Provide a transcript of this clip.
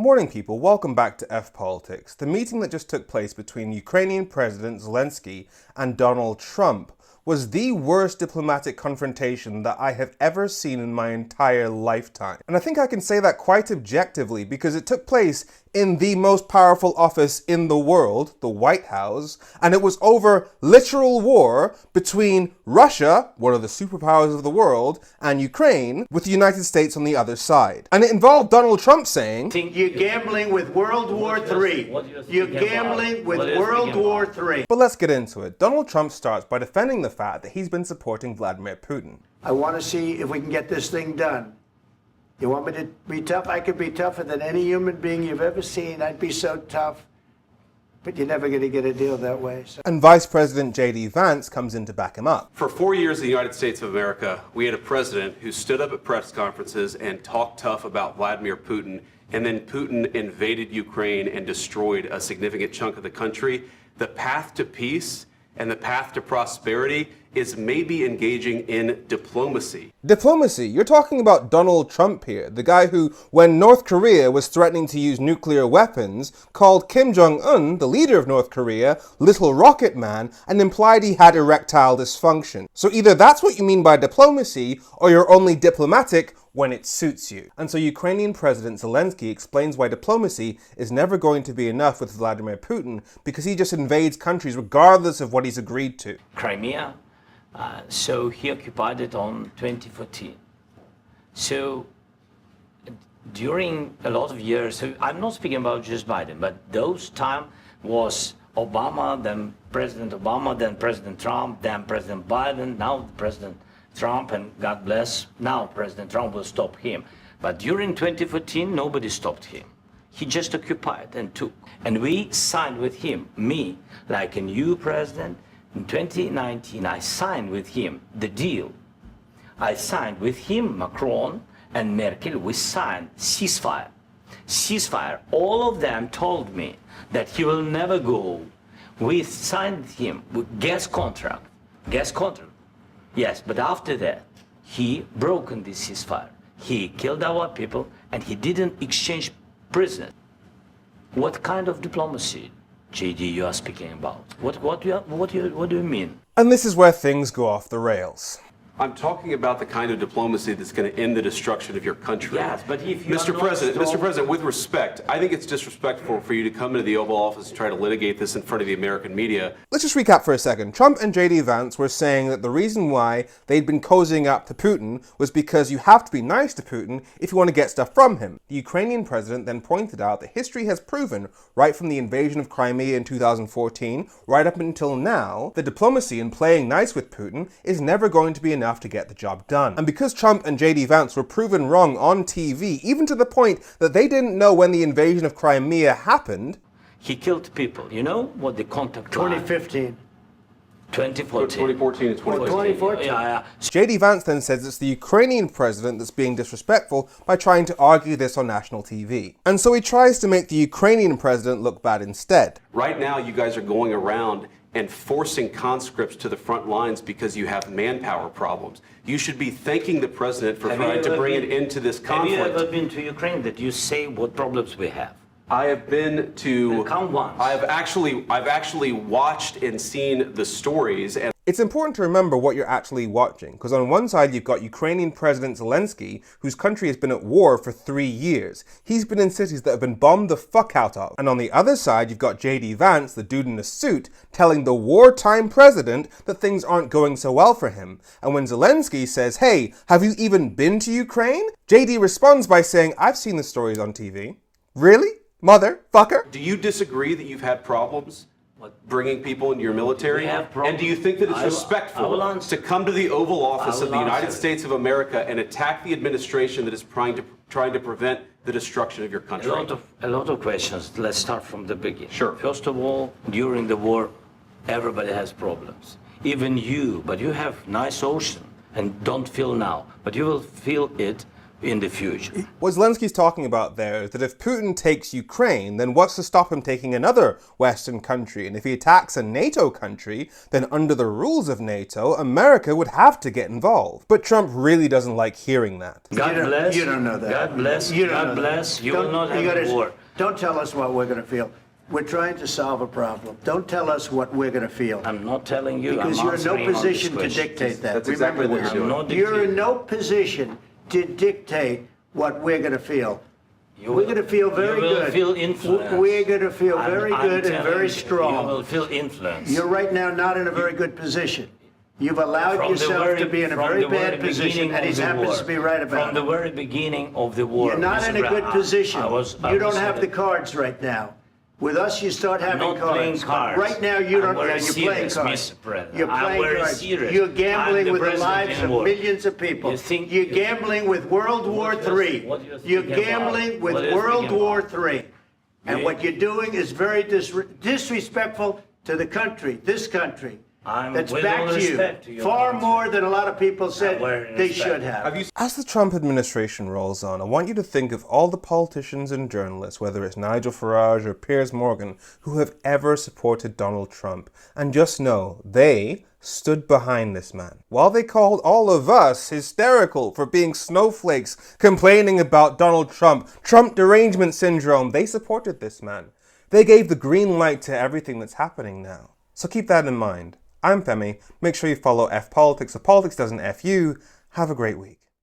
Morning people, welcome back to F Politics. The meeting that just took place between Ukrainian President Zelensky and Donald Trump was the worst diplomatic confrontation that I have ever seen in my entire lifetime. And I think I can say that quite objectively because it took place in the most powerful office in the world, the White House, and it was over literal war between Russia, one of the superpowers of the world, and Ukraine, with the United States on the other side. And it involved Donald Trump saying, "You're gambling with World War III. You're gambling with World War III." But let's get into it. Donald Trump starts by defending the fact that he's been supporting Vladimir Putin. I want to see if we can get this thing done. You want me to be tough? I could be tougher than any human being you've ever seen. I'd be so tough. But you're never going to get a deal that way. So. And Vice President J.D. Vance comes in to back him up. For 4 years in the United States of America, we had a president who stood up at press conferences and talked tough about Vladimir Putin, and then Putin invaded Ukraine and destroyed a significant chunk of the country. The path to peace and the path to prosperity is maybe engaging in diplomacy. Diplomacy? You're talking about Donald Trump here, the guy who, when North Korea was threatening to use nuclear weapons, called Kim Jong-un, the leader of North Korea, Little Rocket Man, and implied he had erectile dysfunction. So either that's what you mean by diplomacy, or you're only diplomatic when it suits you. And so Ukrainian President Zelensky explains why diplomacy is never going to be enough with Vladimir Putin because he just invades countries regardless of what he's agreed to. Crimea, so he occupied it on 2014. So during a lot of years, so I'm not speaking about just Biden, but those time was Obama, then President Obama, then President Trump, then President Biden, now President Trump, and God bless, now President Trump will stop him. But during 2014, nobody stopped him. He just occupied and took. And we signed with him, me, like a new president. In 2019, I signed with him the deal. I signed with him, Macron and Merkel, we signed ceasefire. Ceasefire. All of them told me that he will never go. We signed with him with gas contract. Gas contract. Yes, but after that, he broken this ceasefire. He killed our people, and he didn't exchange prisoners. What kind of diplomacy, JD, you are speaking about? What do you mean? And this is where things go off the rails. I'm talking about the kind of diplomacy that's going to end the destruction of your country. Yes, but if you Mr. President, with respect, I think it's disrespectful for you to come into the Oval Office and try to litigate this in front of the American media. Let's just recap for a second. Trump and J.D. Vance were saying that the reason why they'd been cozying up to Putin was because you have to be nice to Putin if you want to get stuff from him. The Ukrainian president then pointed out that history has proven, right from the invasion of Crimea in 2014, right up until now, that diplomacy and playing nice with Putin is never going to be enough to get the job done. And because Trump and J.D. Vance were proven wrong on TV, even to the point that they didn't know when the invasion of Crimea happened. He killed people. You know what the contact 2015. 2014. 2014 and 2014. 2014. Yeah. J.D. Vance then says it's the Ukrainian president that's being disrespectful by trying to argue this on national TV. And so he tries to make the Ukrainian president look bad instead. Right now, you guys are going around and forcing conscripts to the front lines because you have manpower problems. You should be thanking the president for trying to bring an end to this conflict. Have you ever been to Ukraine that you say what problems we have? I have been to. Count once. I've actually watched and seen the stories. And it's important to remember what you're actually watching, because on one side you've got Ukrainian President Zelensky, whose country has been at war for 3 years. He's been in cities that have been bombed the fuck out of. And on the other side you've got J.D. Vance, the dude in a suit, telling the wartime president that things aren't going so well for him. And when Zelensky says, "Hey, have you even been to Ukraine?" J.D. responds by saying, "I've seen the stories on TV." Really? Motherfucker? do you disagree that you've had problems bringing people into your military? And do you think that it's respectful to come to the Oval Office of the United States of America and attack the administration that is trying to prevent the destruction of your country? A lot of questions. Let's start from the beginning. Sure. First of all, during the war, everybody has problems. Even you, but you have nice ocean and don't feel now, but you will feel it in the future. What Zelensky's talking about there is that if Putin takes Ukraine, then what's to stop him taking another Western country? And if he attacks a NATO country, then under the rules of NATO, America would have to get involved. But Trump really doesn't like hearing that. God bless. You don't know that. God bless. You don't God know that. bless. You will not have a war. Don't tell us what we're going to feel. We're trying to solve a problem. Don't tell us what we're going to feel. I'm not telling you. Because I'm you're in no answering on this position to question. dictate that. That's exactly what Remember you're this. doing. I'm not You're in dictating. no position to dictate what we're going to feel. You We're will- going to feel very you will good. feel influence. We're going to feel I'm- very I'm good and telling very you, strong. You will feel influence. You're right now not in a very good position. You've allowed From the yourself very- to be in a from very the very bad position, beginning and of he the happens war. to be right about From the it. very beginning of the war. You're not Mr. in a good Brown, position. I You was don't have the saying- cards right now. With us, you start having not cards. playing cards. Right now, you don't. I'm very You're playing serious, cards. Mr. President. You're I'm playing very cards. serious. You're I'm gambling the with the president lives in of war. millions of people. You think- You're gambling with World War What do you- III. what do you think You're about- gambling with what do you World think War about? III. And Yeah. what you're doing is very disrespectful to the country, this country. I'm That's with back all to respect to you. your Far country. more than a lot of people said very they respect. should have. As the Trump administration rolls on, I want you to think of all the politicians and journalists, whether it's Nigel Farage or Piers Morgan, who have ever supported Donald Trump. And just know, they stood behind this man. While they called all of us hysterical for being snowflakes, complaining about Donald Trump, Trump derangement syndrome, they supported this man. They gave the green light to everything that's happening now. So keep that in mind. I'm Femi. Make sure you follow F Politics so Politics doesn't F you. Have a great week.